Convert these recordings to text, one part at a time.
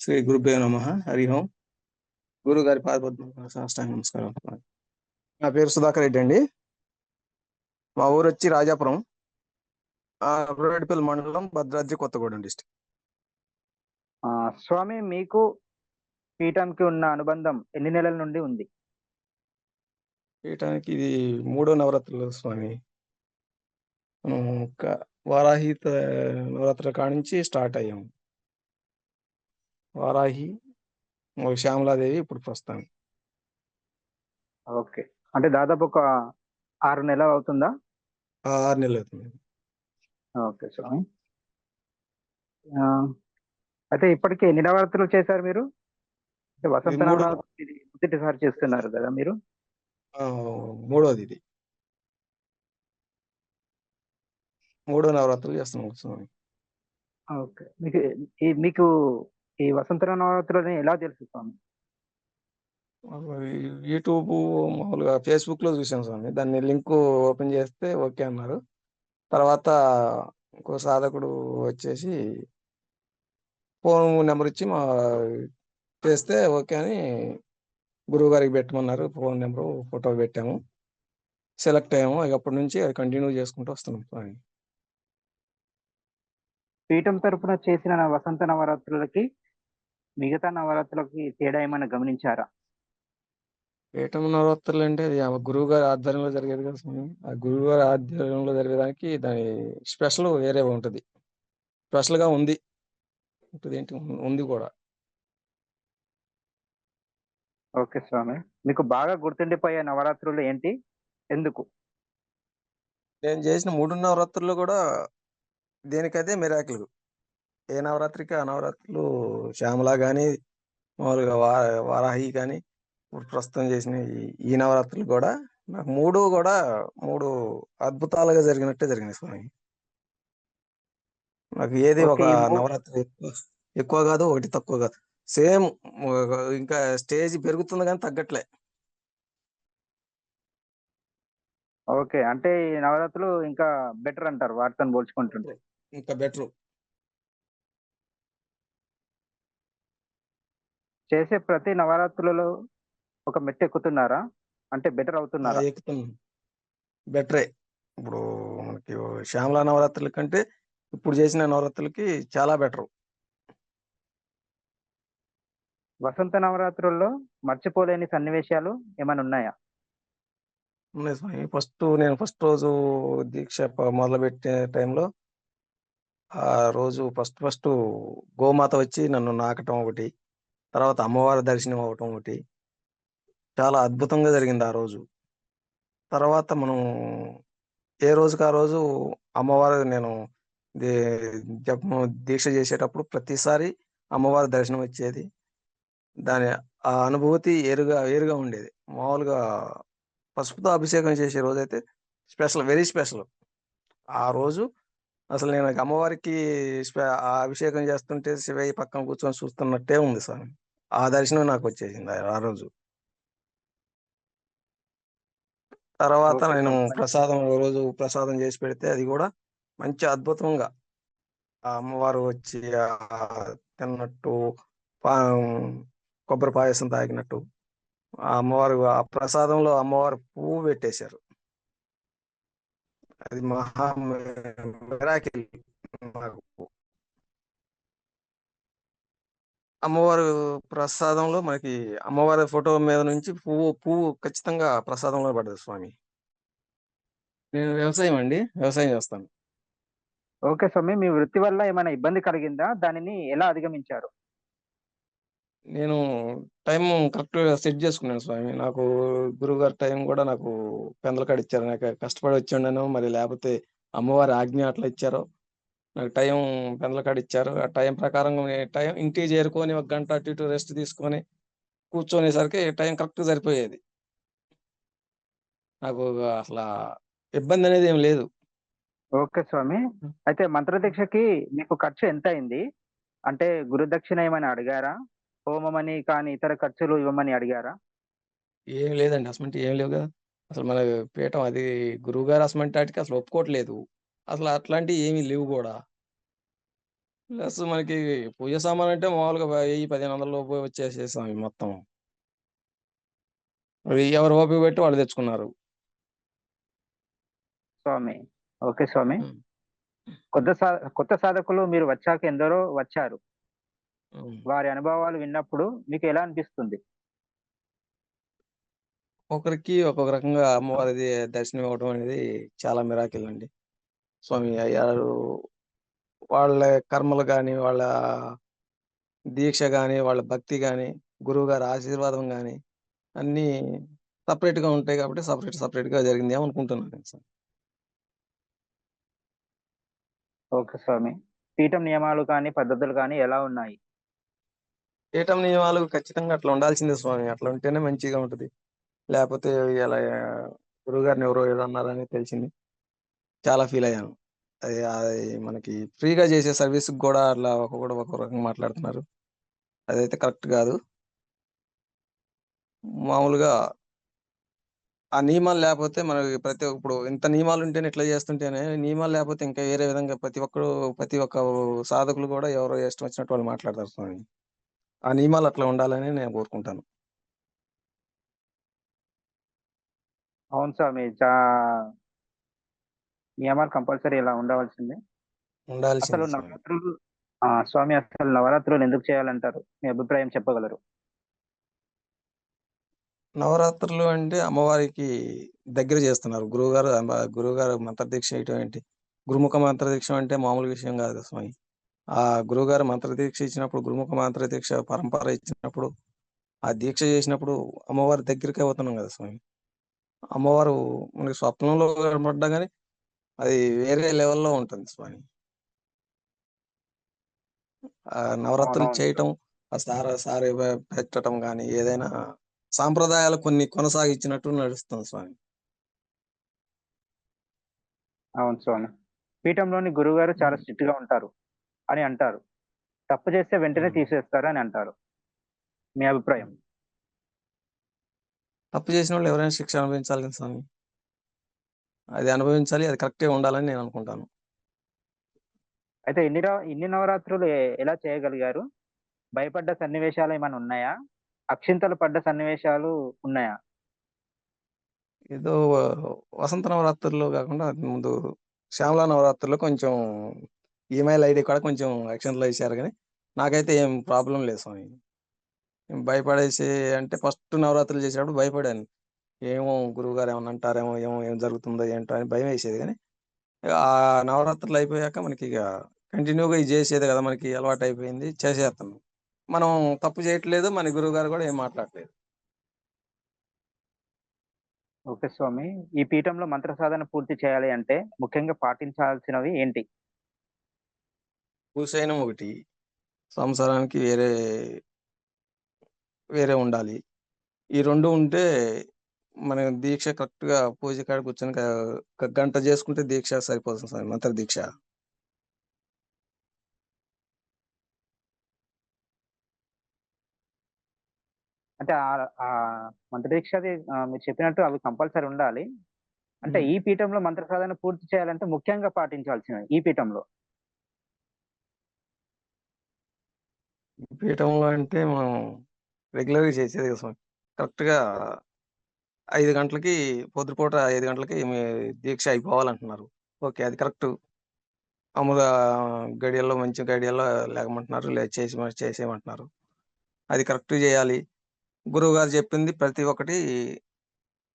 శ్రీ గురుభ్యో నమ. హరి ఓం. గురువు గారి పాదపద్మ సాష్టాంగ నమస్కారం. నా పేరు సుధాకర్ రెడ్డి అండి. మా ఊరు వచ్చి రాజాపురం, రోడ్డుపల్లి మండలం, భద్రాద్రి కొత్తగూడెం డిస్ట్రిక్ట్. స్వామి, మీకు పీఠంకి ఉన్న అనుబంధం ఎన్ని నెలల నుండి ఉంది? పీఠానికి ఇది 3వ నవరాత్రులు స్వామి. మనం వారాహి నవరాత్రుల కాడ నుంచి స్టార్ట్ అయ్యాము. వారాహి, శ్యామలాదేవి ఇప్పుడు ప్రస్తుతం. ఓకే, అంటే దాదాపు ఒక 6 నెలలు అవుతుందా? 6 నెలలు అవుతుంది. ఓకే స్వామి. అయితే ఇప్పటికి ఎన్ని నవరాత్రులు చేశారు మీరు? అంటే వసంత నవరాత్రి ఇది మొదటిసారి చేస్తున్నారు కదా మీరు? మూడోది ఇది. 3వ నవరాత్రులు చేస్తున్నాం స్వామి. ఓకే, మీకు ఈ వసంత నవరాత్రులని ఎలా తెలుసు స్వామి? యూట్యూబ్, మామూలుగా ఫేస్బుక్ లో చూసాను స్వామి. దాన్ని లింక్ ఓపెన్ చేస్తే ఓకే అన్నారు. తర్వాత ఇంకో సాధకుడు వచ్చేసి ఫోన్ నెంబర్ ఇచ్చి చేస్తే ఓకే అని గురువు గారికి పెట్టమన్నారు. ఫోన్ నెంబరు, ఫోటో పెట్టాము, సెలెక్ట్ అయ్యాము. అప్పటి నుంచి అది కంటిన్యూ చేసుకుంటూ వస్తున్నాం స్వామి. పీఠం తరపున చేసిన వసంత నవరాత్రులకి మిగతా నవరాత్రులకి తేడా ఏమైనా గమనించారా? పీఠం నవరాత్రులు అంటే అది ఆ గురువు గారి ఆధ్వర్యంలో జరిగేది కదా స్వామి. ఆ గురువు గారి ఆధ్వర్యంలో జరిగేదానికి దాని స్పెషల్ వేరే ఉంటుంది. స్పెషల్గా ఉంది ఏంటి ఉంది కూడా. ఓకే స్వామి, మీకు బాగా గుర్తుండిపోయే నవరాత్రులు ఏంటి, ఎందుకు? నేను చేసిన 3 నవరాత్రులు కూడా దేనికైతే మిరాకిల్. ఏ నవరాత్రికి ఆ నవరాత్రులు. శ్యామల కానీ, మామూలుగా వారాహి కానీ, ఇప్పుడు ప్రస్తుతం చేసిన ఈ నవరాత్రులు కూడా నాకు 3 కూడా 3 అద్భుతాలుగా జరిగినట్టే జరిగినాయి స్వామి. నాకు ఏది ఒక ఓకే, నవరాత్రి ఎక్కువ కాదు, ఒకటి తక్కువ కాదు, సేమ్. ఇంకా స్టేజ్ పెరుగుతుంది కానీ తగ్గట్లే. ఓకే, అంటే ఈ నవరాత్రులు ఇంకా బెటర్ అంటారు వాటితో పోల్చుకుంటుంటే. ఇంకా బెటర్. చేసే ప్రతి నవరాత్రులలో ఒక మెట్టు ఎక్కుతున్నారా? అంటే బెటర్ అవుతున్నారా? ఎక్కుతున్నాం, బెటరే. ఇప్పుడు మనకి శ్యామల నవరాత్రుల కంటే ఇప్పుడు చేసిన నవరాత్రులకి చాలా బెటర్. వసంత నవరాత్రుల్లో మర్చిపోలేని సన్నివేశాలు ఏమైనా ఉన్నాయా? ఉన్నాయి స్వామి. నేను ఫస్ట్ రోజు దీక్ష మొదలుపెట్టే టైంలో, ఆ రోజు ఫస్ట్ గోమాత వచ్చి నన్ను నాకటం ఒకటి, తర్వాత అమ్మవారి దర్శనం అవటం ఒకటి, చాలా అద్భుతంగా జరిగింది ఆ రోజు. తర్వాత మనం ఏ రోజుకి ఆ రోజు అమ్మవారు, నేను జపం దీక్ష చేసేటప్పుడు ప్రతిసారి అమ్మవారి దర్శనం వచ్చేది. దాని ఆ అనుభూతి వేరుగా ఉండేది. మామూలుగా పసుపుతో అభిషేకం చేసే రోజైతే స్పెషల్, వెరీ స్పెషల్. ఆ రోజు అసలు నేను అమ్మవారికి ఆ అభిషేకం చేస్తుంటే శివయ్య పక్కన కూర్చొని చూస్తున్నట్టే ఉంది స్వామి. ఆ దర్శనం నాకు వచ్చేసింది ఆ రోజు. తర్వాత ఓకే నేను స్వామి. రోజు ప్రసాదం చేసి పెడితే అది కూడా మంచి అద్భుతంగా ఆ అమ్మవారు వచ్చి తిన్నట్టు, పా కొబ్బరి పాయసం తాగినట్టు, ఆ అమ్మవారు ఆ ప్రసాదంలో అమ్మవారు పువ్వు పెట్టేశారు. అది మహా మిరాకిల్. నాకు అమ్మవారు ప్రసాదంలో మనకి అమ్మవారి ఫోటో మీద నుంచి పువ్వు ఖచ్చితంగా ప్రసాదంలో పడ్డది స్వామి. నేను వ్యవసాయం చేస్తాను. ఓకే స్వామి, మీ వృత్తి వల్ల ఏమైనా ఇబ్బంది కలిగిందా? దానిని ఎలా అధిగమించారు? నేను టైం కరెక్ట్ సెట్ చేసుకున్నాను స్వామి. నాకు గురువుగారు టైం కూడా నాకు పెందలకాడ ఇచ్చారు. నాకు కష్టపడి వచ్చాను, మరి లేకపోతే అమ్మవారి ఆజ్ఞ అట్లా ఇచ్చారో నాకు టైం పెందలకాడ ఇచ్చారు. ఆ టైం ప్రకారం ఇంటికి చేరుకొని 1 గంట అటు ఇటు రెస్ట్ తీసుకొని కూర్చొనేసరికి టైం కరెక్ట్ సరిపోయేది. నాకు అసలు ఇబ్బంది అనేది ఏం లేదు. ఓకే స్వామి. అయితే మంత్రదీక్షకి మీకు ఖర్చు ఎంత అయింది? అంటే గురుదక్షిణ ఏమైనా అడిగారా? హోమమని కానీ ఇతర ఖర్చులు ఇవ్వమని అడిగారా? ఏం లేదండి. అసమంటి ఏం లేవు గదా! అసలు మన పీఠం అది గురువుగారు అసమంటి ఆటికి అసలు ఒప్పుకోవట్లేదు. అసలు అట్లాంటియి ఏమీ లేవు గూడా. ప్లస్ మనకి పూజ సామానంటే మామూలుగా 1000, 1500 లోపు వచ్చేసేసాయి స్వామి మొత్తం. అది ఎవరు ఓపిక బట్టి వాళ్ళు తెచ్చుకున్నారు. స్వామి. ఓకే స్వామి. హ్మ్. కొత్త సా కొత్త సాధకులు మీరు వచ్చాక ఎందరో వచ్చారు. హ్మ్. వారి అనుభవాలు విన్నప్పుడు మీకు ఎలా అనిపిస్తుంది? ఒక్కొక్కరికి ఒక్కొక్క రకంగా అమ్మవారిది దర్శనం ఇవ్వడం అనేది చాలా మిరాకిల్ అండి. స్వామి అయ్యారు వాళ్ళ కర్మలు గాని, వాళ్ళ దీక్ష గాని, వాళ్ళ భక్తి గాని, గురువుగారి ఆశీర్వాదం గాని అన్నీ సెపరేట్‌గా ఉంటాయి కాబట్టి సెపరేట్‌గా జరిగిందేమో అనుకుంటున్నాను నేను సార్. ఓకే స్వామి. పీఠం నియమాలు కానీ, పద్ధతులు కానీ ఎలా ఉన్నాయి? పీఠం నియమాలు ఖచ్చితంగా అట్లా ఉండాల్సిందే స్వామి. అట్లా ఉంటేనే మంచిగా ఉంటది. లేపోతే ఇలా గురువుగారిని ఎవరో ఏదో అన్నారని తెలిసింది. చాలా ఫీల్ అయ్యాను. అది మనకి ఫ్రీగా చేసే సర్వీస్‌కి గూడా అట్లా ఒక్కొక్కడు ఒక్కో రకంగా మాట్లాడుతున్నారు. అదైతే కరెక్ట్ గాదు. మామూలుగా ఆ నియమాలు లేపోతే మనకి ఇప్పుడు ఇంత నియమాలుంటేనే ఇట్లా చేస్తుంటేనే నియమాలు లేపోతే ఇంకా వేరే విధంగా ప్రతి ఒక్క సాధకులు గూడా ఎవరో ఇష్టం వచ్చినట్టు వాళ్ళు మాట్లాడతారు స్వామి. ఆ నియమాలు అట్లా ఉండాలని నేను కోరుకుంటాను. అవును స్వామి. నియమాలు కంపల్సరీ ఇలా ఉండవలసిందే. అసలు ఉండాల్సిందే స్వామి. నవరాత్రులు స్వామి అసలు నవరాత్రులు ఎందుకు చేయాలంటారు? మీ అభిప్రాయం చెప్పగలరు? నవరాత్రులు అంటే అమ్మవారికి దగ్గర చేస్తున్నారు. గురువుగారు మంత్రదీక్ష చేయటం ఏంటి? గురుముఖ మంత్రదీక్ష అంటే మామూలు విషయం గాదు స్వామి. ఆ గురువుగారు మంత్రదీక్ష ఇచ్చినప్పుడు, గురుముఖ మంత్రదీక్ష పరంపర ఇచ్చినప్పుడు, ఆ దీక్ష చేసినప్పుడు అమ్మవారి దగ్గరికే అవుతున్నాం గదా స్వామి. అమ్మవారు మనకి స్వప్నంలో కనపడ్డా గాని, అది వేరే లెవెల్‌లో ఉంటుంది స్వామి. నవరాత్రులు అవునవును చేయటం, స్వామి. ఆ సారె పెట్టటం గాని, ఏదైనా సాంప్రదాయాలు కొన్ని కొనసాగించినట్టు నడుస్తుంది స్వామి. అవును స్వామి. పీఠంలోని గురువుగారు చాలా హ్మ్. స్ట్రిక్ట్‌గా ఉంటారు అని అంటారు. తప్పు చేస్తే వెంటనే హ్మ్. తీసేస్తారు అని అంటారు. మీ అభిప్రాయం? హ్మ్. తప్పు చేసినోళ్ళు ఎవరైనా శిక్ష అనుభవించాలి కదా స్వామి. అది అనుభవించాలి. అది కరెక్ట్‌గా ఉండాలని నేను అనుకుంటాను. అయితే ఇన్ని నవరాత్రులు ఎలా చేయగలిగారు? భయపడ్డ సన్నివేశాలేమైనా ఉన్నాయా? అక్షింతలు పడ్డ సన్నివేశాలు ఉన్నాయా? ఏదో వసంత నవరాత్రుల్లో గాకుండా ముందు శ్యామల నవరాత్రుల్లో కొంచెం ఈమెయిల్ ఐడీ కూడా కొంచెం యాక్షన్‌లో ఏశారు గానీ, నాకైతే ఏం ప్రాబ్లమ్ లేదు స్వామి. భయపడేసి అంటే ఫస్ట్ నవరాత్రులు చేసేటప్పుడు భయపడాను. ఏమో గురువుగారు ఏమన్నా అంటారేమో, ఏం జరుగుతుందో ఏంటో అని భయమేసేది గానీ, ఆ నవరాత్రులు అయిపోయాక మనకిగ కంటిన్యూ‌గా ఇది జేసేదే గదా! మనకి అలవాటయిపోయింది. చేసేత్తన్నాం. మనం తప్పు చేయట్లేదు. మన గురువుగారు గూడా ఏం మాట్లాడట్లేదు. ఓకే స్వామి. ఈ పీఠంలో మంత్ర సాధన పూర్తి చేయాలి అంటే ముఖ్యంగా పాటించాల్సినవి ఏంటి? హుసేయినం ఒకటి. సంసారానికి వేరే ఉండాలి. ఈ 2 ఉంటే మన దీక్ష కరెక్ట్‌గా పూజ కాడ కూర్చొని ఒక గంట జేసుకుంటే దీక్ష సరిపోతుంది స్వామి మంత్ర దీక్ష. అంటే మంత్రదీక్షది మీరు చెప్పినట్టు అవి కంపల్సరీ ఉండాలి. అంటే హ్మ్. ఈ పీఠంలో మంత్ర సాధన పూర్తి చేయాలంటే ముఖ్యంగా పాటించాల్సినవి ఈ పీఠంలో. పీఠంలో అంటే మనం రెగ్యులర్‌గా చేసేదే కదా స్వామి. కరెక్ట్‌గా 5 గంటలకి పొద్దుపూట 5 గంటలకి దీక్ష అయిపోవాలంటున్నారు. ఓకే. అది కరెక్టు. మామూలుగా గడియల్లో మంచి గడియల్లో లెగమంటున్నారు. చేసేయమంటున్నారు. అది కరెక్ట్‌గా జేయాలి. గురువుగారు జెప్పింది ప్రతి ఒక్కటి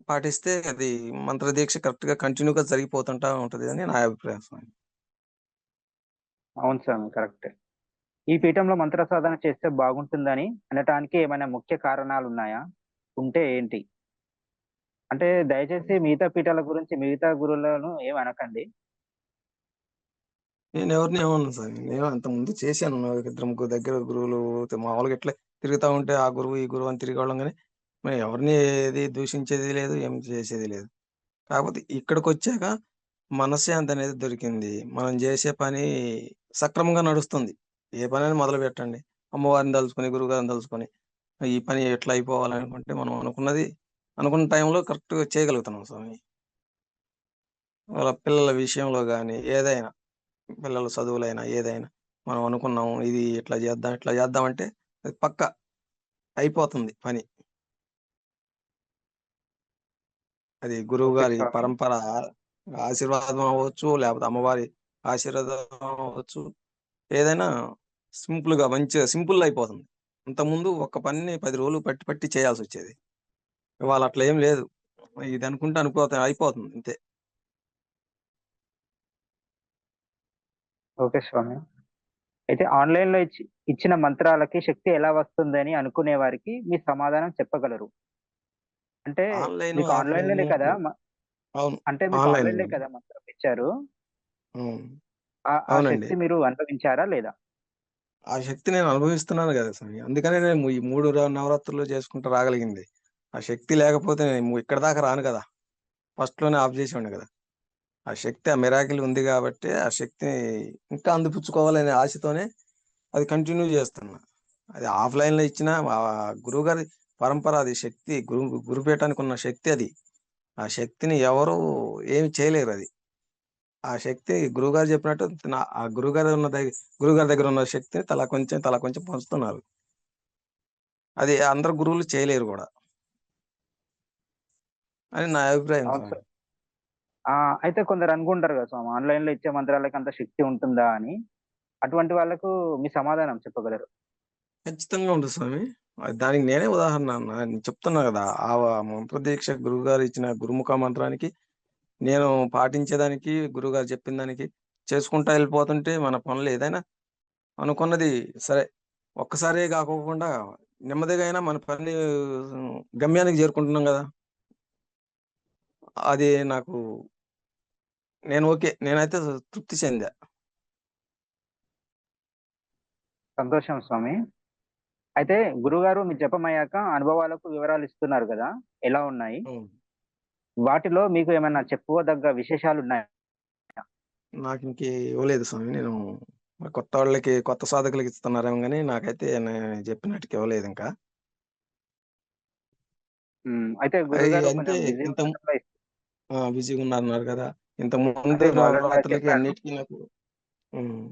పాటిస్తే అది మంత్రదీక్ష కరెక్ట్‌గా కంటిన్యూ‌గా జరిగిపోతుంటా ఉంటది అని నా అభిప్రాయం స్వామి. అవును స్వామి. కరెక్టే. ఈ పీఠంలో మంత్ర సాధన చేస్తే బాగుంటుందని అనటానికి ఏమైనా ముఖ్య కారణాలున్నాయా? ఉంటే ఏంటి? అంటే దయచేసి మిగతా పీఠాల గురించి మిగతా గురువులను ఏమి అనకండి. నేనెవరిని ఏమనను సార్. నేను అంతకుముందు చేశాను. ఒక ఇద్దరు, ముగ్గురు దగ్గర గురువులు మామూలుగా ఇట్లే తిరుగుతా ఉంటే ఆ గురువు, ఈ గురువు అని తిరిగేవాళ్ళం గానీ, మేము ఎవరిని ఏది దూషించేది లేదు. ఏం చేసేది లేదు. కాకపోతే ఇక్కడికొచ్చాక మనశ్శాంతి అనేది దొరికింది. మనం చేసే పని సక్రమంగా నడుస్తుంది. ఏ పనైనా మొదలుపెట్టండి. అమ్మవారిని తలుచుకొని, గురువుగారిని తలుచుకొని, ఈ పని ఎట్లా అయిపోవాలనుకుంటే మనం అనుకున్న టైంలో కరెక్ట్‌గా చేయగలుగుతున్నాం స్వామి. వాళ్ళ పిల్లల విషయంలో గాని, ఏదైనా పిల్లల చదువులైనా, ఏదైనా మనం అనుకున్నాం ఇది ఇట్లా చేద్దాం అంటే అది పక్కా అయిపోతుంది పని. అది ఓకే గురువుగారి స్వామి. పరంపర ఆశీర్వాదం అవ్వచ్చు, లేపోతే అమ్మవారి ఆశీర్వాదం అవ్వచ్చు. ఏదైనా సింపుల్‌గా మంచిగా సింపుల్‌గా అయిపోతుంది. అంతకుముందు ఒక్క పనిని 10 రోజులు పట్టి పట్టి చేయాల్సొచ్చేది. ఇవాళ అట్లా ఏం లేదు. ఇది అనుకుంటే అయిపోతుంది అంతే. ఓకే స్వామి. అయితే ఆన్‌లైన్‌లో ఇచ్చిన మంత్రాలకి శక్తి ఎలా వస్తుందని అనుకునే వారికి మీ సమాధానం చెప్పగలరు? అంటే ఆన్‌లైను, మీకు ఆఫ్‌లైను ఆన్‌లైన్‌లోనే కదా! అవును. అంటే మీకు ఆన్‌లైన్‌లే ఆన్‌లైన్‌లోనే. కదా మంత్రం ఇచ్చారు. అవును. ఆ అవునండి. శక్తి మీరు అనుభవించారా లేదా? ఆ శక్తి నేను అనుభవిస్తున్నాను గదా స్వామి. అందుకనే నేను ఈ 3 నవరాత్రులు చేసుకుంటూ రాగలిగింది. ఆ శక్తి లేకపోతే నేను ఇక్కడి దాకా రాను గదా! ఫస్ట్‌లోనే ఆఫ్ జేసేవాడిని గదా! ఆ శక్తి, ఆ మిరాకిల్ ఉంది గాబట్టే, ఆ శక్తిని ఇంకా అందిపుచ్చుకోవాలనే ఆశతోనే అది కంటిన్యూ జేస్తున్నా. అది ఆఫ్‌లైన్‌లో ఇచ్చినా గురువుగారి పరంపర అది శక్తి. గురుపీఠానికున్న శక్తి అది. ఆ శక్తిని ఎవరు ఏమి చేయలేరది. ఆ శక్తి గురువుగారు చెప్పినట్టు ఆ గురువుగారి దగ్గరున్న శక్తిని తలా కొంచెం పంచుతున్నారు. అది అందరు గురువులు చేయలేరు గూడా అని నా అభిప్రాయం అవును స్వామి. సార్. అయితే కొందరు అనుకుంటారు కదా స్వామి ఆన్‌లైన్‌లో ఇచ్చే మంత్రాలకి అంత శక్తి ఉంటుందా అని. అటువంటి వాళ్ళకు మీ సమాధానం చెప్పగలరు? ఖచ్చితంగా ఉంటది స్వామి. దానికి నేనే ఉదాహరణ అన్న. నేను చెప్తున్నా గదా! మంత్రదీక్ష గురువుగారు ఇచ్చిన గురుముఖ మంత్రానికి, నేను పాటించేదానికి, గురువుగారు చెప్పిన దానికి చేసుకుంటా ఎళ్ళిపోతుంటే మన పనులు ఏదైనా అనుకున్నది సరే, ఒక్కసారే గాకోకుండా నెమ్మదిగా అయినా మన పని గమ్యానికి చేరుకుంటున్నాం గదా! అది నాకు నేను ఓకే. నేనైతే తృప్తి చెందా. సంతోషం స్వామి. అయితే గురువుగారు మీ జపమయ్యాక అనుభవాలకు వివరాలు ఇస్తున్నారు గదా! ఎలా ఉన్నాయి? అవును. వాటిలో మీకు ఏమైనా చెప్పుకోదగ్గ విశేషాలున్నాయా? నాకింక ఇవ్వలేదు స్వామి. నేను కొత్తోళ్ళకి, కొత్త సాధకులకి ఇస్తున్నారేమో గాని, నాకైతే చెప్పినట్టుగా ఇవ్వలేదింకా. అయితే అయి గురువుగారు అంతే కొంచెం బిజీ ఇంత ఉన్నట్టుగా బిజీగున్నారన్నారు గదా! ఇంతకుముందు అంటే వాళ్ళు కూడా నవరాత్రులకి చెప్పారు. అన్నిటికి నాకు హ్మ్.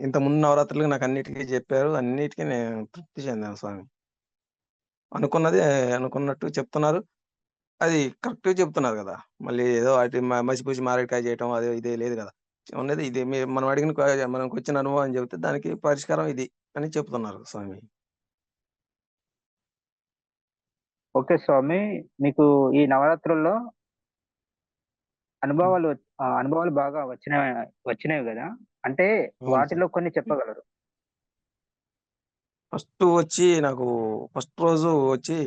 ఇంతకుముందు నవరాత్రులకి నాకన్నిటికి జెప్పారు. అన్నిటికి నేను తృప్తి చెందాను స్వామి. అనుకున్నది అనుకున్నట్టు చెప్తున్నారు. అది కరెక్ట్‌గా చెప్తున్నారు గదా! మళ్ళీ ఏదో అటు మసిపూసి మారేడుకాయ చేయటం అదో ఇదే లేదు గదా! ఉన్నది ఇదే మనం అడిగిన మనకొచ్చిన అనుభవం చెబితే దానికి పరిష్కారం ఇది అని చెప్తున్నారు స్వామి. ఓకే స్వామి. మీకు ఈ నవరాత్రుల్లో హ్మ్. అనుభవాలు బాగా వచ్చినవి గదా! అంటే అవును సార్. వాటిలో కొన్ని చెప్పగలరు? ఫస్ట్ రోజు వచ్చి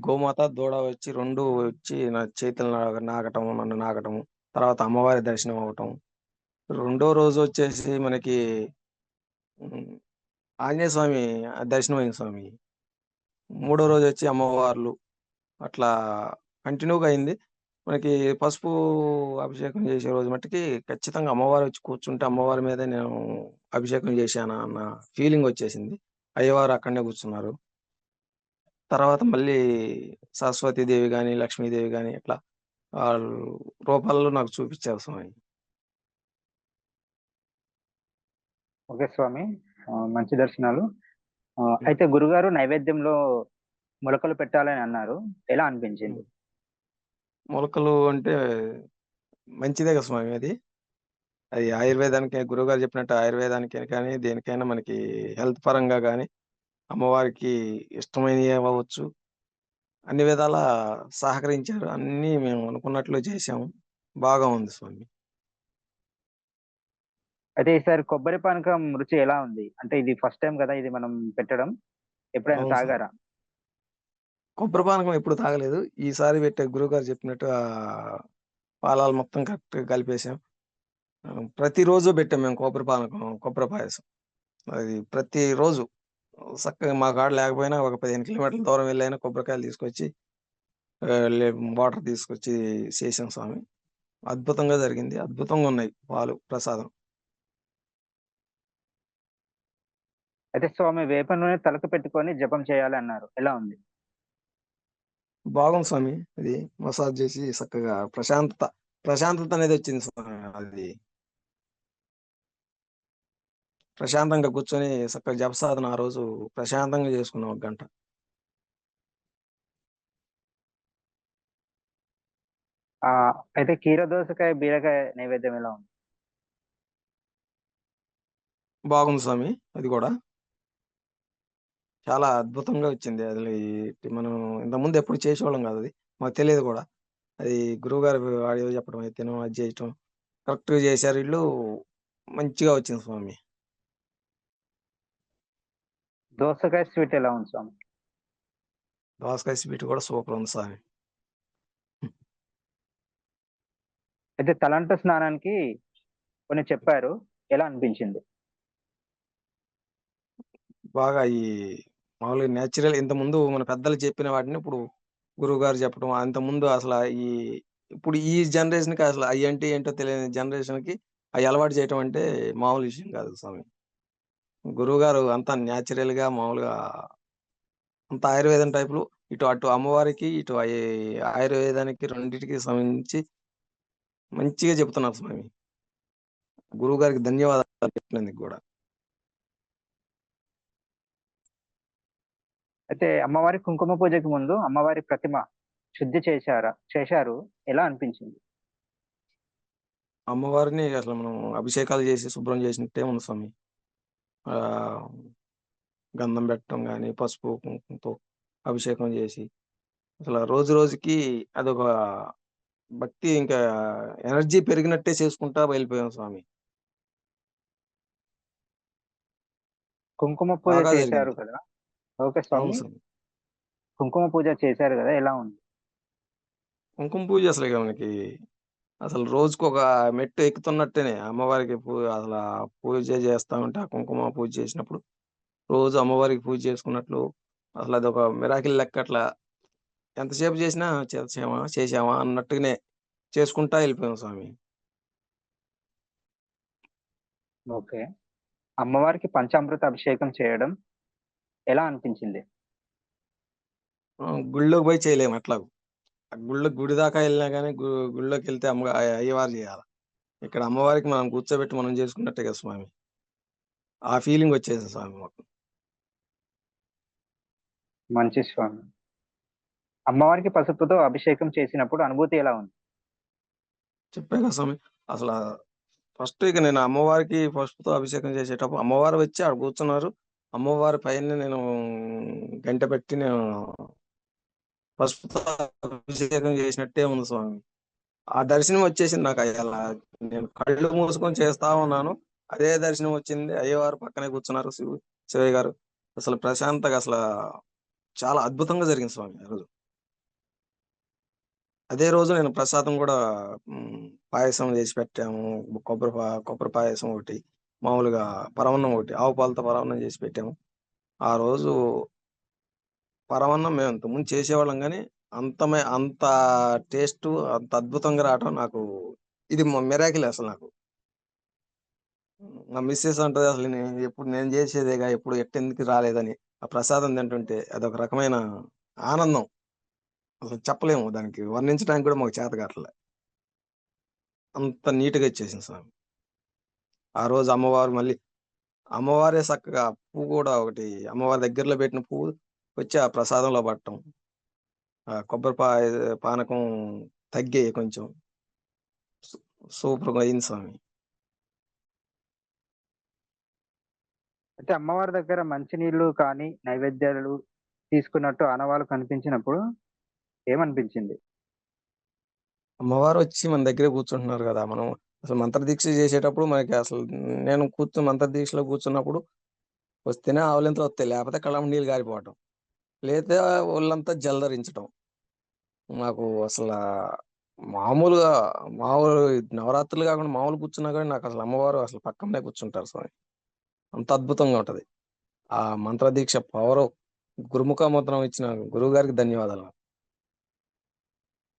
గోమాత, దూడ వచ్చి 2 వచ్చి నా చేతులు నన్ను నాకటం. తర్వాత అమ్మవారి దర్శనం అవ్వటం. రెండో రోజొచ్చేసి మనకి హ్మ్. ఆంజనేయ స్వామి దర్శనమైంది స్వామి. మూడో రోజొచ్చి అమ్మవార్లు అట్లా కంటిన్యూగా అయింది. మనకి పసుపు అభిషేకం చేసే రోజు మట్టికి ఖచ్చితంగా అమ్మవారొచ్చి కూర్చుంటే అమ్మవారి మీదే నేను అభిషేకం చేశానా అన్న ఫీలింగొచ్చేసింది. అయ్యవారు అక్కడనే కూర్చున్నారు. తర్వాత మళ్ళీ సరస్వతీదేవి గాని, లక్ష్మీదేవి గాని ఇట్లా ఆళ్ళు రూపాల్లో నాకు చూపిచ్చారు స్వామి. ఓకే స్వామి. మంచి దర్శనాలు. హ్మ్. అయితే గురుగారు నైవేద్యంలో మొలకలు పెట్టాలని అన్నారు. ఎలా అనిపించింది? హ్మ్. మొలకలు అంటే మంచిదే కదా స్వామి అది. అది ఆయుర్వేదానికి గురువుగారు చెప్పినట్టు ఆయుర్వేదానికి కానీ, దేనికైనా మనకి హెల్త్ పరంగా గాని, అమ్మవారికి ఇష్టమైనయి అవ్వచ్చు. అన్ని విధాలా సహకరించారు. అన్నీ మేము అనుకున్నట్లు చేశాము. బాగా ఉంది స్వామి. అయితే ఈసారి కొబ్బరి పానకం రుచి ఎలా ఉంది? అంటే ఇది ఫస్ట్ టైమ్ గదా! ఇది మనం పెట్టడం. ఎప్పుడైనా అవును స్వామి. తాగారా? కొబ్బరి పానకం ఎప్పుడు తాగలేదు. ఈసారి పెట్టే గురువుగారు చెప్పినట్టు పాలాలు మొత్తం కరెక్ట్‌గా కలిపేసాం. ప్రతిరోజు పెట్టాం మేము కొబ్బరి పానకం, కొబ్బరి పాయసం. అది ప్రతిరోజు చక్కగా మా కాడ లేకపోయినా ఒక 15 కిలోమీటర్ల దూరం వెళ్లైనా కొబ్బరికాయలు తీసుకొచ్చి ఆహ్, లే వాటర్ తీసుకొచ్చి చేసాం స్వామి. అద్భుతంగా జరిగింది. అద్భుతంగా ఉన్నాయి పాలు ప్రసాదం. అయితే స్వామి వేప నూనె తలకు పెట్టుకొని జపం చేయాలి అన్నారు. ఎలా ఉంది? బాగుంది స్వామి. అది మసాజ్ చేసి చక్కగా ప్రశాంతత అనేది వచ్చింది స్వామి. అది ప్రశాంతంగా కూర్చొని చక్కగా జప సాధన ఆ రోజు ప్రశాంతంగా చేసుకున్నాం 1 గంట. ఆ అయితే కీర దోసకాయ బీరకాయ నైవేద్యం ఎలా ఉంది? బాగుంది స్వామి. అది కూడా చాలా అద్భుతంగా వచ్చింది. అది మనం ఇంతకుముందు ఎప్పుడు చేసేవాళ్ళం కాదు. అది మాకు తెలియదు కూడా. అది గురువుగారు ఆడియో చెప్పడం అయితేనో అది చేయటం కరెక్ట్గా చేశారు వీళ్ళు. మంచిగా వచ్చింది స్వామి. దోసకాయ స్వీట్ ఎలా ఉంది స్వామి? దోసకాయ స్వీట్ కూడా సూపర్ ఉంది స్వామి. అయితే తలంటు స్నానానికి కొన్ని చెప్పారు. ఎలా అనిపించింది? బాగా ఈ మామూలుగా నేచురల్ ఇంతకుముందు మన పెద్దలు చెప్పిన వాటిని ఇప్పుడు గురువుగారు చెప్పడం, అంతకుముందు అసలు ఈ ఇప్పుడు ఈ జనరేషన్‌కి అసలు అయ్యంటే ఏంటో తెలియని జనరేషన్‌కి అయి అలవాటు చేయటం అంటే మామూలు విషయం కాదు స్వామి. గురువుగారు అంతా నేచురల్‌గా మామూలుగా అంత ఆయుర్వేదం టైపులో అటు అమ్మవారికి, ఇటు ఆయుర్వేదానికి రెండిటికి సంబంధించి మంచిగా చెప్తున్నారు స్వామి. గురువుగారికి ధన్యవాదాలు చెప్పినందుకు గూడా. అయితే అమ్మవారి కుంకుమ పూజకి ముందు అమ్మవారి ప్రతిమ శుద్ధి చేశారు. ఎలా అనిపించింది? అమ్మవారిని అసలు మనం అభిషేకాలు చేసి శుభ్రం చేసినట్టే ఉంది స్వామి. ఆహ్, గంధం పెట్టడం గాని, పసుపు, కుంకుమతో అభిషేకం చేసి అసల రోజు రోజుకి అదొక భక్తి ఇంకా ఎనర్జీ పెరిగినట్టే చేసుకుంటా వెళ్ళిపోయాం స్వామి. కుంకుమ పూజ బాగా చేశారు జరిగింది. కదా! ఓకే అవును స్వామి. స్వామి. కుంకుమ పూజ చేశారు కదా! ఎలా ఉంది? కుంకుమ పూజ అసలు ఇగ మనకి అసలు రోజుకొక మెట్టు ఎక్కుతున్నట్టేనే అమ్మవారికి అసల పూజ చేస్తా ఉంటే, ఆ కుంకుమ పూజ చేసినప్పుడు రోజు అమ్మవారికి పూజ చేసుకున్నట్లు అసలు అదొక మిరాకిల్ లెక్క అట్లా ఎంతసేపు చేసినా చేశామా అన్నట్టుగానే చేసుకుంటా ఎళ్ళిపోయాం స్వామి. ఓకే. అమ్మవారికి పంచామృత అభిషేకం చేయడం ఎలా అనిపించింది? గుడిలోకి పోయి చేయలేము ఎట్లాగో. ఆ గుడి దాకా ఎళ్ళినా గాని గుడిలోకెళ్తే అయ్యవారు చేయాల. ఇక్కడ అమ్మవారికి మనం కూర్చోబెట్టి మనం చేసుకున్నట్టే కదా స్వామి. ఆ ఫీలింగ్ వచ్చేసింది స్వామి మాకు. మంచి స్వామి. అమ్మవారికి పసుపుతో అభిషేకం చేసినప్పుడు అనుభూతి ఎలా ఉంది? చెప్పా కదా స్వామి. అసల ఫస్ట్ ఇక నేను అమ్మవారికి పసుపుతో అభిషేకం చేసేటప్పుడు అమ్మవారు వచ్చి ఆడ కూర్చున్నారు. అమ్మవారి పైన నేను గంట పెట్టి నేను పసుపుతో అభిషేకం చేసినట్టే ఉంది స్వామి. ఆ దర్శనం వచ్చేసింది నాకు అలా. నేను కళ్ళు మూసుకొని చేస్తా ఉన్నాను. అదే దర్శనం వచ్చింది. అయ్యవారు పక్కనే కూర్చున్నారు. శివయ్య గారు. అసలు ప్రశాంతంగా చాలా అద్భుతంగా జరిగింది స్వామి ఆ రోజు. అదే రోజు నేను ప్రసాదం గూడా పాయసం చేసి పెట్టాము. కొబ్బరి పాయసం ఒకటి, మామూలుగా పరమాన్నం ఒకటి, ఆవు పాలతో పరమాన్నం చేసి పెట్టాము. ఆ రోజు పరమాన్నం మేము ఇంతకుముందు చేసేవాళ్ళం గానీ, అంత టేస్టు, అంత అద్భుతంగా రావటం నాకు ఇది మిరాకిల్ అసలు నాకు. మా మిసెస్ అంటది అసలు ఎప్పుడు నేను చేసేదేగా ఎప్పుడు ఎట్టెందుకు రాలేదని. ఆ ప్రసాదం తింటుంటే అదొక రకమైన ఆనందం. అసలు చెప్పలేము. దానికి వర్ణించడానికి కూడా మాకు చేత కాట్లే. అంత నీట్‌గా ఇచ్చేసింది స్వామి. ఆ రోజు అమ్మవారే చక్కగా పువ్వు గూడా ఒకటి అమ్మవారి దగ్గరలో పెట్టిన పువ్వు వచ్చి ఆ ప్రసాదంలో పడటం. ఆ కొబ్బరి పానకం తగ్గి కొంచెం సు సూపర్‌గా అయింది స్వామి. అయితే అమ్మవారి దగ్గర మంచినీళ్ళు కానీ, నైవేద్యాలు తీసుకున్నట్టు ఆనవాళ్ళు కనిపించినప్పుడు ఏమనిపించింది? అమ్మవారు వచ్చి మన దగ్గరే కూర్చుంటున్నారు గదా! మనం అసలు మంత్రదీక్ష చేసేటప్పుడు మనకి అసలు నేను మంత్రదీక్షలో కూర్చున్నప్పుడు వస్తేనే ఆవులింతలు వస్తాయి. లేపోతే కళ్ళమ్మట నీళ్ళు గారిపోవటం. లేతే ఒళ్ళంతా జలదరించటం. నాకు మామూలుగా మామూలు నవరాత్రులు గాకుండా మామూలుగా కూర్చున్నా గాని నాకసలు అమ్మవారు అసలు పక్కనే కూర్చుంటారు స్వామి. అంత అద్భుతంగా ఉంటది. ఆ మంత్రదీక్ష పవరు గురుముఖ ముద్రం ఇచ్చిన గురువుగారికి ధన్యవాదాలు.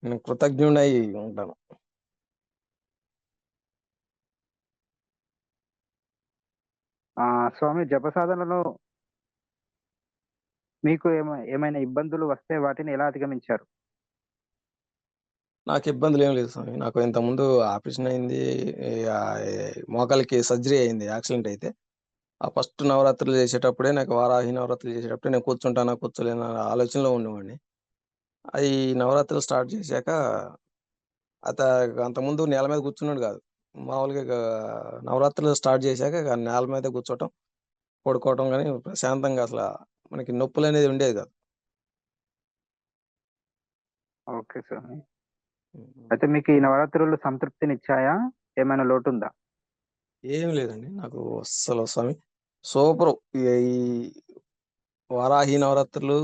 నేను కృతజ్ఞుడనై ఉంటాను. స్వామి జప సాధనలో మీకు ఏమైనా ఇబ్బందులు వస్తే వాటిని ఎలా అధిగమించారు? నాకు ఇబ్బందులు ఏం లేదు స్వామి. నాకు ఇంతకుముందు ఆపరేషన్ అయింది. మోకాలికి సర్జరీ అయింది యాక్సిడెంట్ అయితే. ఆ ఫస్ట్ నవరాత్రులు చేసేటప్పుడే నాకు వారాహి నవరాత్రులు చేసేటప్పుడే నేను కూర్చుంటానా కూర్చోలేనా ఆలోచనలో ఉండేవాడిని. అది నవరాత్రులు స్టార్ట్ చేశాక అత అంతకుముందు నేల మీద కూర్చున్నాడు కాదు. మామూలుగా నవరాత్రులు స్టార్ట్ చేశాక ఇక నేల మీద కూర్చోవటం, పడుకోవటం కానీ ప్రశాంతంగా అసలు మనకి నొప్పులు అనేది ఉండేది కాదు. ఓకే స్వామి. అయితే మీకు ఈ నవరాత్రులు సంతృప్తినిచ్చాయా? ఏమైనా లోటుందా? ఏం లేదండి నాకు అస్సలు స్వామి సూపర్. ఈ వారాహి నవరాత్రులు,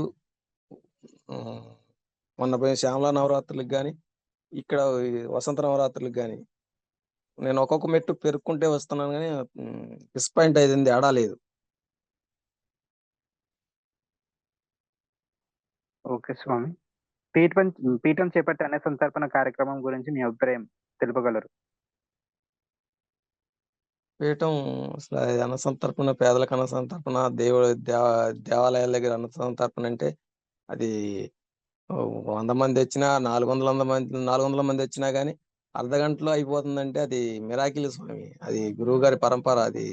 ఉమ్, మొన్న పోయిన శ్యామల నవరాత్రులకు కానీ ఇక్కడ ఈ వసంత నవరాత్రులకు కానీ నేను ఒక్కొక్క మెట్టు పెరుక్కుంటే వస్తున్నాను కానీ డిసప్పాయింట్ అయింది ఆడా లేదు. ఓకే స్వామి. పీఠం పీఠం చేపట్టే అన్న సంతర్పణ కార్యక్రమం గురించి మీ అభిప్రాయం తెలుపగలరు? పీఠం అసలు అది అన్న సంతర్పణ, పేదలకు అన్న సంతర్పణ, దేవుడు దేవాలయాల దగ్గర అన్న సంతర్పణ అంటే అది 100 మంది వచ్చినా 400 మంది వచ్చినా కానీ అర్ధ గంటలో అయిపోతుందంటే అది మిరాకిల్ స్వామి. అది గురువు గారి పరంపర. అది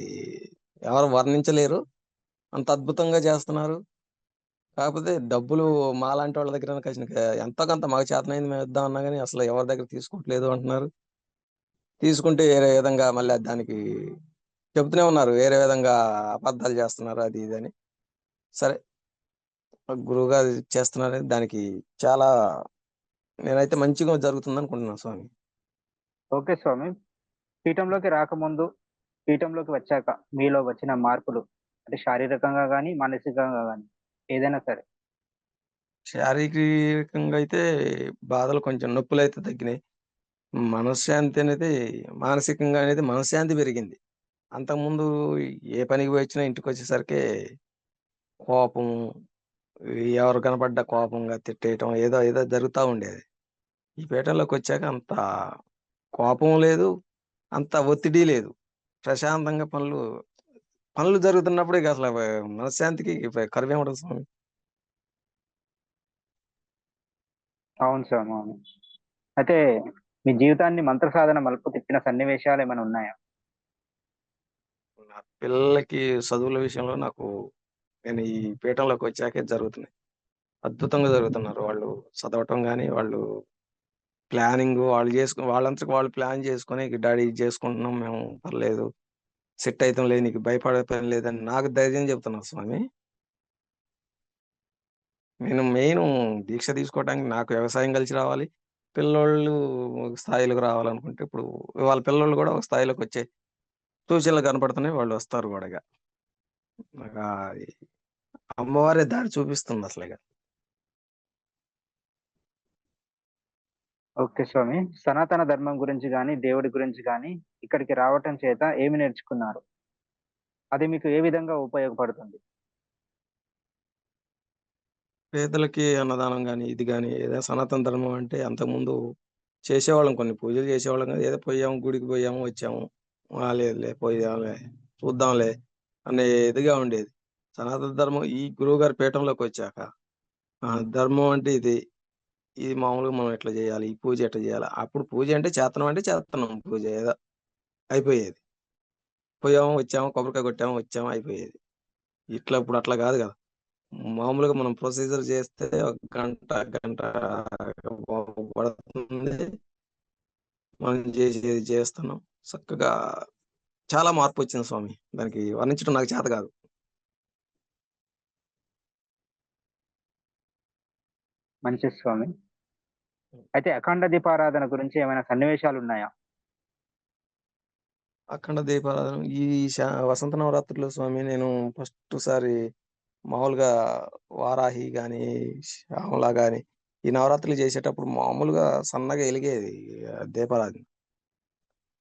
ఎవరు వర్ణించలేరు. అంత అద్భుతంగా చేస్తున్నారు. కాకపోతే డబ్బులు మాలాంటి వాళ్ళ దగ్గర ఎంతో కొంత మాకు చేతనైంది మేము ఇద్దాం అన్నా కానీ అసలు ఎవరి దగ్గర తీసుకోవట్లేదు అంటున్నారు. తీసుకుంటే వేరే విధంగా మళ్ళీ దానికి చెబుతూనే ఉన్నారు. వేరే విధంగా అబద్ధాలు చేస్తున్నారు అది ఇది అని. సరే, గురువు గారు చేస్తున్నారని దానికి చాలా నేనైతే మంచిగా జరుగుతుంది అనుకుంటున్నాను స్వామి. ఓకే స్వామి. పీఠంలోకి రాకముందు, పీఠంలోకి వచ్చాక మీలో వచ్చిన మార్పులు అంటే శారీరకంగా గానీ, మానసికంగా గానీ ఏదైనా సరే? శారీరకంగా అయితే బాధలు కొంచెం నొప్పులు అయితే తగ్గినాయి. మనశ్శాంతి అనేది మానసికంగా అనేది మనశ్శాంతి పెరిగింది. అంతకుముందు ఏ పనికి పోయి వచ్చినా ఇంటికి వచ్చేసరికి కోపం, ఎవరు కనపడ్డ కోపంగా తిట్టేయటం ఏదో ఏదో జరుగుతూ ఉండేది. ఈ పీఠంలోకి వచ్చాక అంత కోపం లేదు, అంత ఒత్తిడి లేదు. ప్రశాంతంగా పనులు పనులు జరుగుతున్నప్పుడు ఇక అసలు మనశ్శాంతికి కరువే ఉండదు స్వామి. అవును స్వామి. అవును. అయితే మీ జీవితాన్ని మంత్ర సాధన మలుపు తిప్పిన సన్నివేశాలు ఏమైనా ఉన్నాయా? నా పిల్లలకి చదువుల విషయంలో నేను ఈ పీఠంలోకి వచ్చాకే జరుగుతున్నాయి. అద్భుతంగా జరుగుతున్నారు. వాళ్ళు చదవటం గాని, వాళ్ళు ప్లానింగ్ వాళ్ళు చేసుకుని వాళ్ళంతకు వాళ్ళు ప్లాన్ చేసుకొని డాడీ ఇది చేసుకుంటున్నాం మేము, పర్లేదు సెట్ అయితంలే, నీకు భయపడే పని లేదని నాకు ధైర్యం చెప్తున్నారు స్వామి. నేను మెయిన్ దీక్ష తీసుకోవడానికి నాకు వ్యవసాయం కలిసి రావాలి. పిల్లోళ్ళు ఒక స్థాయిలోకి రావాలనుకుంటే ఇప్పుడు వాళ్ళ పిల్లోళ్ళు కూడా ఒక స్థాయిలోకి వచ్చే సూచనలు కనపడుతున్నాయి. వాళ్ళు వస్తారు కూడా ఇక. నాకు అది అమ్మవారే దారి చూపిస్తుంది అసలు ఇక. ఓకే స్వామి. సనాతన ధర్మం గురించి గానీ, దేవుడి గురించి గానీ ఇక్కడికి రావటం చేత ఏమి నేర్చుకున్నారు? అది మీకు ఏ విధంగా ఉపయోగపడుతుంది? పేదలకి అన్నదానం గాని, ఇది గాని ఏదైనా సనాతన ధర్మం అంటే అంతకుముందు చేసేవాళ్ళం, కొన్ని పూజలు చేసేవాళ్ళం కానీ ఏదో పోయాము గుడికి పోయాము వచ్చాము. లేదులే పోయాంలే చూద్దాంలే అనే ఇదిగా ఉండేది. సనాతన ధర్మం ఈ గురువుగారి పీఠంలోకి వచ్చాక ధర్మం అంటే ఇది. ఇది మామూలుగా మనం ఎట్లా చేయాలి, ఈ పూజ ఎట్లా చేయాలి. అప్పుడు పూజ అంటే చేస్తున్నాం పూజ ఏదో అయిపోయేది. పోయాము వచ్చాము కొబ్బరికాయ కొట్టాము వచ్చాము అయిపోయేది. ఇట్లా ఇప్పుడు అట్లా కాదు కదా. మామూలుగా మనం ప్రొసీజర్ చేస్తే ఒక గంట గంట పడుతుంది. మనం చేసేది చేస్తున్నాం చక్కగా. చాలా మార్పు వచ్చింది స్వామి. దానికి వర్ణించడం నాకు చేత కాదు. మంచిది స్వామి. అయితే అఖండ దీపారాధన గురించి ఏమైనా సన్నివేశాలున్నాయా? అఖండ దీపారాధన ఈ వసంత నవరాత్రులు స్వామి నేను ఫస్ట్ సారి మామూలుగా వారాహి గాని, శ్యామల గాని ఈ నవరాత్రులు చేసేటప్పుడు మామూలుగా సన్నగా ఎలిగేది దీపారాధన.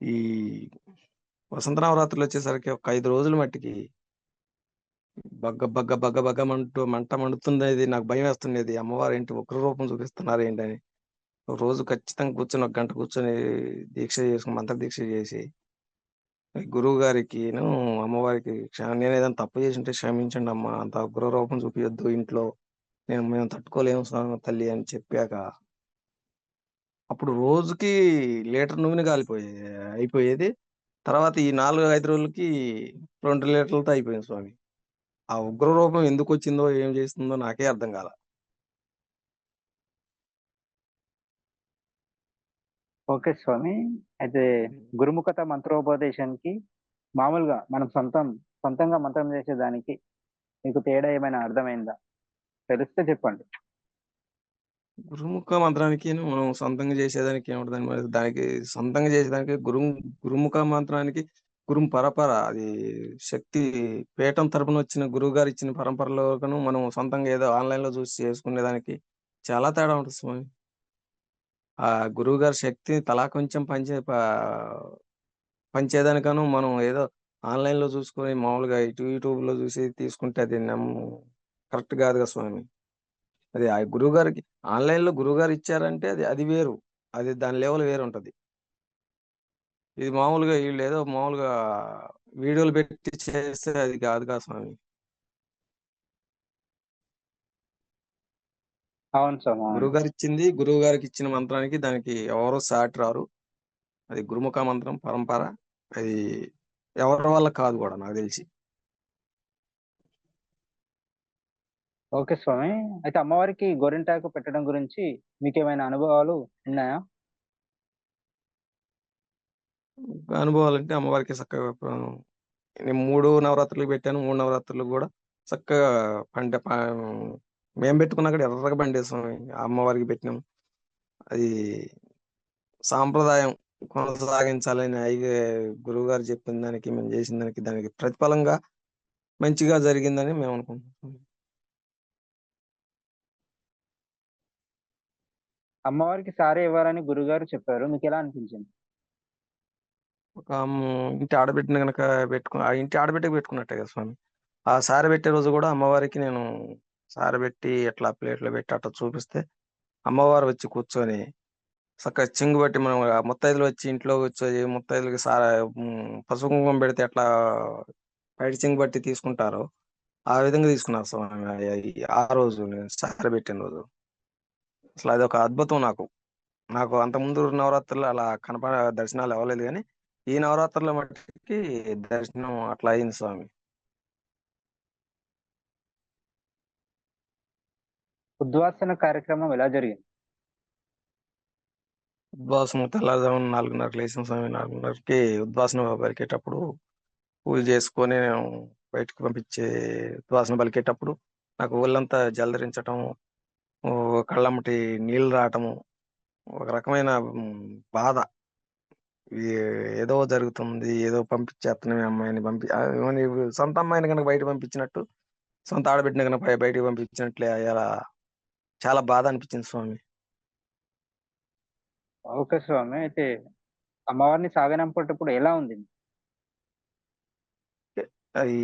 ఈ వసంత నవరాత్రులు వచ్చేసరికి ఒక 5 రోజుల మట్టికి బగ్గ బగ్గ బగ్గ బగ్గ మంట మండుతుండేది. నాకు భయం వేస్తుండేది. అమ్మవారు ఏంటి ఉగ్ర రూపం చూపిస్తున్నారు ఏంటని. ఒక రోజు ఖచ్చితంగా కూర్చొని ఒక గంట కూర్చొని దీక్ష చేసుకుని మంత్ర దీక్ష చేసి గురువు గారికిను అమ్మవారికి నేను ఏదైనా తప్పు చేసింటే క్షమించండి అమ్మా, అంత ఉగ్ర రూపం చూపించొద్దు ఇంట్లో, మేము తట్టుకోలేము తల్లి అని చెప్పాక అప్పుడు రోజుకి లీటర్ నూనె అయిపోయేది. తర్వాత ఈ 4-5 రోజులకి 2 లీటర్లతో అయిపోయింది స్వామి. ఆ ఉగ్ర రూపం ఎందుకు వచ్చిందో ఏం చేస్తుందో నాకే అర్థం కాల. ఓకే స్వామి. అయితే గురుముఖత మంత్రోపదేశానికి మామూలుగా మనం సొంతంగా మంత్రం చేసేదానికి మీకు తేడా ఏమైనా అర్థమైందా? తెలిస్తే చెప్పండి. గురుముఖ మంత్రానికి మనం సొంతంగా చేసేదానికి ఏముంటదని, మరి దానికి సొంతంగా చేసేదానికి గురుముఖ మంత్రానికి గురుం పరపర అది శక్తి పీఠం తరపున వచ్చిన గురువు గారు ఇచ్చిన పరంపరలోకను మనం సొంతంగా ఏదో ఆన్లైన్ లో చూసి చేసుకునే దానికి చాలా తేడా ఉంటుంది స్వామి. ఆ గురువు గారి శక్తి తలా కొంచెం పంచేదానికను మనం ఏదో ఆన్లైన్ లో చూసుకొని మామూలుగా యూట్యూబ్ లో చూసి తీసుకుంటే అది కరెక్ట్ కాదు కదా స్వామి. అది ఆ గురువు గారికి ఆన్లైన్ లో గురువు గారు ఇచ్చారంటే అది అది వేరు, అది దాని లెవెల్ వేరు ఉంటది. ఇది మామూలుగా వీళ్ళు ఏదో మామూలుగా వీడియోలు పెట్టి చేస్తే అది కాదు కదా స్వామి. అవును స్వామి, అవును. గురువు గారికి ఇచ్చిన మంత్రానికి దానికి ఎవరు సాటి రారు. అది గురుముఖ మంత్రం పరంపర. అది ఎవరి వల్ల కాదు కూడా నాకు తెలిసి. ఓకే స్వామి. అయితే అమ్మవారికి గోరింటాకు పెట్టడం గురించి మీకు ఏమైనా అనుభవాలు ఉన్నాయా? అనుభవాలంటే అమ్మవారికి చక్కగా నేను 3 నవరాత్రులు పెట్టాను. 3 నవరాత్రులు కూడా చక్కగా మేము పెట్టుకున్నా కూడా ఎర్రగా పండేస్తాం. అమ్మవారికి పెట్టినాం. అది సాంప్రదాయం కొనసాగించాలని గురువు గారు చెప్పిన దానికి మేము చేసిన దానికి ప్రతిఫలంగా మంచిగా జరిగిందని మేము అనుకుంటున్నాం. అమ్మవారికి సారే ఇవ్వాలని గురుగారు చెప్పారు, మీకు ఎలా అనిపించింది? ఒక ఇంటి ఆడబిడ్డని గనక ఆ ఇంటి ఆడబిడ్డకి పెట్టుకున్నట్టే కదా స్వామి. ఆ సారె పెట్టే రోజు కూడా అమ్మవారికి నేను సారె పెట్టి అట్లా ప్లేట్లో పెట్టి అట్లా చూపిస్తే అమ్మవారు వచ్చి కూర్చొని చక్కగా చింగు బట్టి మనం ఆ ముత్తైదులు వచ్చి ఇంట్లో కూర్చొని ముత్తైదులకి పసుపు కుంకుమ పెడితే ఎట్లా బయట చింగు బట్టి తీసుకుంటారో ఆ విధంగా తీసుకున్నారు స్వామి. ఆ రోజు నేను సారె పెట్టిన రోజు అసలు అది ఒక అద్భుతం నాకు. నాకు అంత ముందు నవరాత్రులు అలా దర్శనాలు అవ్వలేదు, కానీ ఈ నవరాత్రుల మట్టికి దర్శనం అట్లా అయింది స్వామి. ఉద్వాసన కార్యక్రమం ఎలా జరిగింది? ఉద్వాసన తెల్లారుజామున 4:30కి లేచిన స్వామి. 4:30కి ఉద్వాసన పలికేటప్పుడు పూజ చేసుకొని నేను బయటకు ఉద్వాసన పలికేటప్పుడు నాకు ఒళ్ళంతా జలధరించటం, ఓ కళ్ళమ్మటి నీళ్లు రావటము, ఒక రకమైన బాధ. ఇది ఏదో జరుగుతుంది, ఏదో పంపించేస్తున్నాం ఈ అమ్మాయిని ఏమని సొంత అమ్మాయిని కనుక బయట పంపించినట్టు, సొంత ఆడబిడ్డని కనుక బయటికి పంపించినట్లే అలా చాలా బాధ అనిపించింది స్వామి. ఓకే స్వామి. అయితే అమ్మవారిని సాగనంపేటప్పుడు ఎలా ఉంది? అది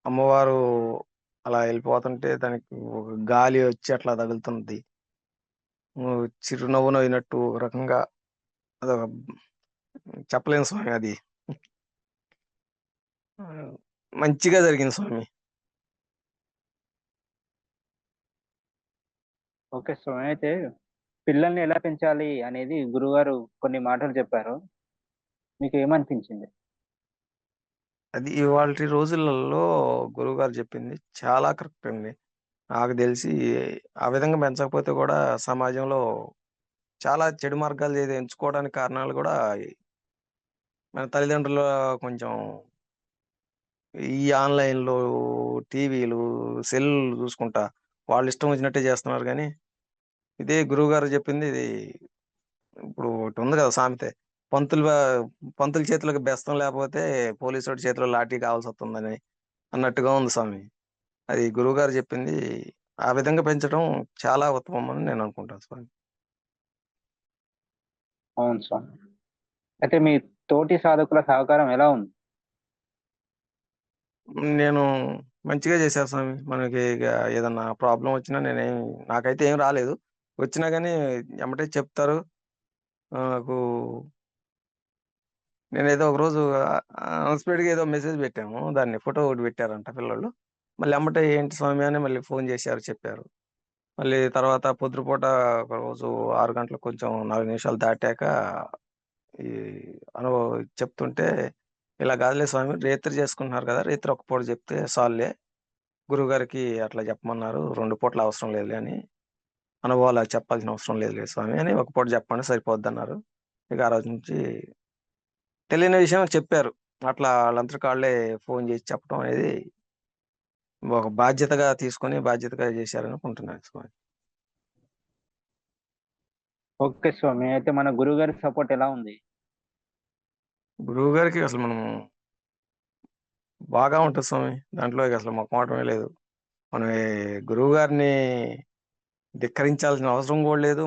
అమ్మవారు అలా వెళ్ళిపోతుంటే దానికి ఒక గాలి వచ్చి అట్లా తగులుతుంది, చిరునవ్వు నవ్వినట్టు ఒక రకంగా. అదొక చెప్పలేను స్వామి. అది ఆ, మంచిగా జరిగింది స్వామి. ఓకే స్వామి. అయితే పిల్లల్ని ఎలా పెంచాలి అనేది గురుగారు కొన్ని మాటలు చెప్పారు, మీకు ఏమనిపించింది? అది ఇవాళ రోజులలో గురువు గారు చెప్పింది చాలా కరెక్ట్ అండి. నాకు తెలిసి ఆ విధంగా పెంచకపోతే కూడా సమాజంలో చాలా చెడు మార్గాలు ఎంచుకోవడానికి కారణాలు కూడా మన తల్లిదండ్రులు కొంచెం ఈ ఆన్లైన్లో టీవీలు సెల్ చూసుకుంటా వాళ్ళు ఇష్టం వచ్చినట్టే చేస్తున్నారు. కానీ ఇదే గురువు గారు చెప్పింది ఇది. ఇప్పుడు ఒకటి ఉంది కదా సామెతే, పంతులు పంతుల చేతులకు బెస్తం లేకపోతే పోలీసు చేతిలో లాఠీ కావాల్సి వస్తుందని అన్నట్టుగా ఉంది స్వామి. అది గురువు గారు చెప్పింది. ఆ విధంగా పెంచడం చాలా ఉత్తమం అని నేను అనుకుంటాను స్వామి. అవును స్వామి. అయితే మీ తోటి సాధకుల సహకారం ఎలా ఉంది? నేను మంచిగా చేశాను స్వామి. మనకి ఇక ఏదన్నా ప్రాబ్లం వచ్చినా నాకైతే ఏం రాలేదు. వచ్చినా కానీ ఎమ్మటే చెప్తారు. నాకు నేనేదో ఒకరోజు అన్ఎక్స్‌పెక్టెడ్‌గా ఏదో మెసేజ్ పెట్టాము. దాన్ని ఫోటో ఒకటి పెట్టారంట పిల్లోళ్ళు. మళ్ళీ ఎమ్మటే ఏంటి స్వామి అని మళ్ళీ ఫోన్ చేశారు చెప్పారు. మళ్ళీ తర్వాత పొద్దునపూట ఒకరోజు 6 గంటలకు కొంచెం 4 నిమిషాలు దాటాక ఈ అనుభవ చెప్తుంటే, "ఇలా కాదులే స్వామి రేత్రి చేసుకుంటున్నారు కదా! రేత్రి ఒక్క పూట చెప్తే సాలులే. గురువుగారికి అట్లా చెప్పమన్నారు. 2 పూటలు అవసరం లేదులే" అని. అనుభవాలు చెప్పాల్సిన అవసరం లేదులే స్వామి అని ఒక పూట చెప్పండి సరిపోద్దన్నారు. ఇక ఆ రోజు నుంచి తెలియని విషయం చెప్పారు. అట్లా ఆళ్ళంతట ఆళ్ళే ఫోన్ చేసి చెప్పడం అనేది ఒక బాధ్యతగా తీసుకొని బాధ్యతగా చేశారనుకుంటున్నాను స్వామి. ఓకే స్వామి. అయితే మన గురువుగారి సపోర్ట్ ఎలా ఉంది? గురువుగారికి అసలు మనం బాగా ఉంటది స్వామి. దాంట్లో ఇక అసలు మొఖమాటమే లేదు. మనం గురువుగారిని ధిక్కరించాల్సిన అవసరం గూడా లేదు.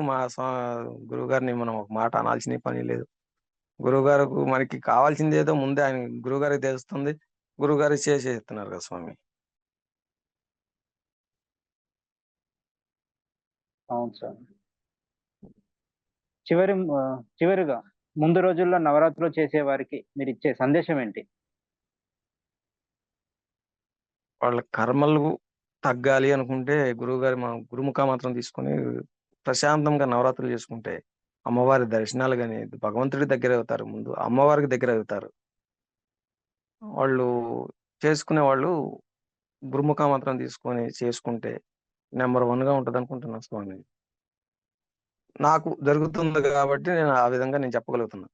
గురువుగారిని మనం ఒక మాట అనాల్సిన పని లేదు. గురువుగారికి మనకి కావాల్సిందేదో ముందే ఆయన గురువుగారికి తెలుస్తుంది. గురువుగారికి చేసేస్తున్నారు కదా స్వామి. అవును స్వామి. చివరిగా ముందు రోజుల్లో నవరాత్రులు చేసేవారికి మీరిచ్చే సందేశం ఏంటి? వాళ్ళ కర్మలు తగ్గాలి అనుకుంటే గురువుగారి గురుముఖ మంత్రం తీసుకొని ప్రశాంతంగా నవరాత్రులు చేసుకుంటే అమ్మవారి దర్శనాలు గాని భగవంతుడి దగ్గరవుతారు ముందు. అమ్మవారికి దగ్గరవుతారు. వాళ్ళు చేసుకునేవాళ్ళు గురుముఖ మంత్రం తీసుకొని చేసుకుంటే నంబర్ 1గా ఉంటదనుకుంటున్నా స్వామి. నాకు జరుగుతుంది కాబట్టి నేను ఆ విధంగా నేను చెప్పగలుగుతున్నా.